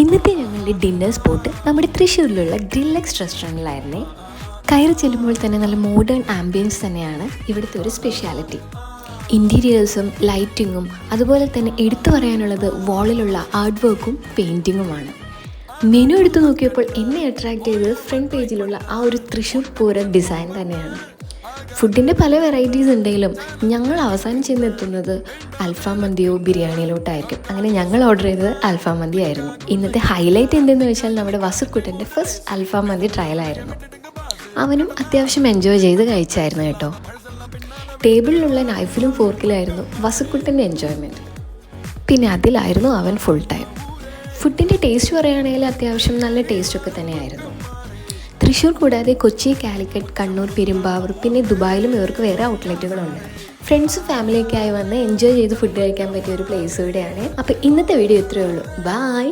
ഇന്നത്തെ ഞങ്ങളുടെ dinner spot നമ്മുടെ തൃശ്ശൂരിലുള്ള ഗ്രില്ലെക്സ് റെസ്റ്റോറൻറ്റിലായിരുന്നേ. കയറി ചെല്ലുമ്പോൾ തന്നെ നല്ല മോഡേൺ ആംബിയൻസ് തന്നെയാണ് ഇവിടുത്തെ ഒരു സ്പെഷ്യാലിറ്റി. ഇൻറ്റീരിയേഴ്സും ലൈറ്റിങ്ങും അതുപോലെ തന്നെ എടുത്തു പറയാനുള്ളത് വാളിലുള്ള ആർട്ട് വർക്കും പെയിൻറ്റിങ്ങുമാണ്. മെനു എടുത്തു നോക്കിയപ്പോൾ എന്നെ അട്രാക്റ്റ് ചെയ്തത് ഫ്രണ്ട് പേജിലുള്ള ആ ഒരു തൃശ്ശൂർ പൂരം ഡിസൈൻ തന്നെയാണ്. ഫുഡിൻ്റെ പല വെറൈറ്റീസ് ഉണ്ടെങ്കിലും ഞങ്ങൾ അവസാനം ചെന്നെത്തുന്നത് അൽഫാം മന്തിയോ ബിരിയാണിയിലോട്ടായിരിക്കും. അങ്ങനെ ഞങ്ങൾ ഓർഡർ ചെയ്തത് അൽഫാം മന്തി ആയിരുന്നു. ഇന്നത്തെ ഹൈലൈറ്റ് എന്തെന്ന് വെച്ചാൽ നമ്മുടെ വസുക്കുട്ടൻ്റെ ഫസ്റ്റ് അൽഫാം മന്തി ട്രയലായിരുന്നു. അവനും അത്യാവശ്യം എൻജോയ് ചെയ്ത് കഴിച്ചായിരുന്നു കേട്ടോ. ടേബിളിലുള്ള നൈഫിലും ഫോർക്കിലായിരുന്നു വസുക്കുട്ടൻ്റെ എൻജോയ്മെൻറ്റ്. പിന്നെ അതിലായിരുന്നു അവൻ ഫുൾ ടൈം. ഫുഡിൻ്റെ ടേസ്റ്റ് പറയുകയാണെങ്കിൽ അത്യാവശ്യം നല്ല ടേസ്റ്റൊക്കെ തന്നെയായിരുന്നു. തൃശ്ശൂർ കൂടാതെ കൊച്ചി, കാലിക്കറ്റ്, കണ്ണൂർ, പെരുമ്പാവൂർ പിന്നെ ദുബായിലും ഇവർക്ക് വേറെ ഔട്ട്ലെറ്റുകളുണ്ട്. ഫ്രണ്ട്സും ഫാമിലിയൊക്കെ ആയി വന്ന് എൻജോയ് ചെയ്ത് ഫുഡ് കഴിക്കാൻ പറ്റിയ ഒരു പ്ലേസ് ഇവിടെയാണ്. അപ്പോൾ ഇന്നത്തെ വീഡിയോ ഇത്രയേ ഉള്ളൂ. ബൈ.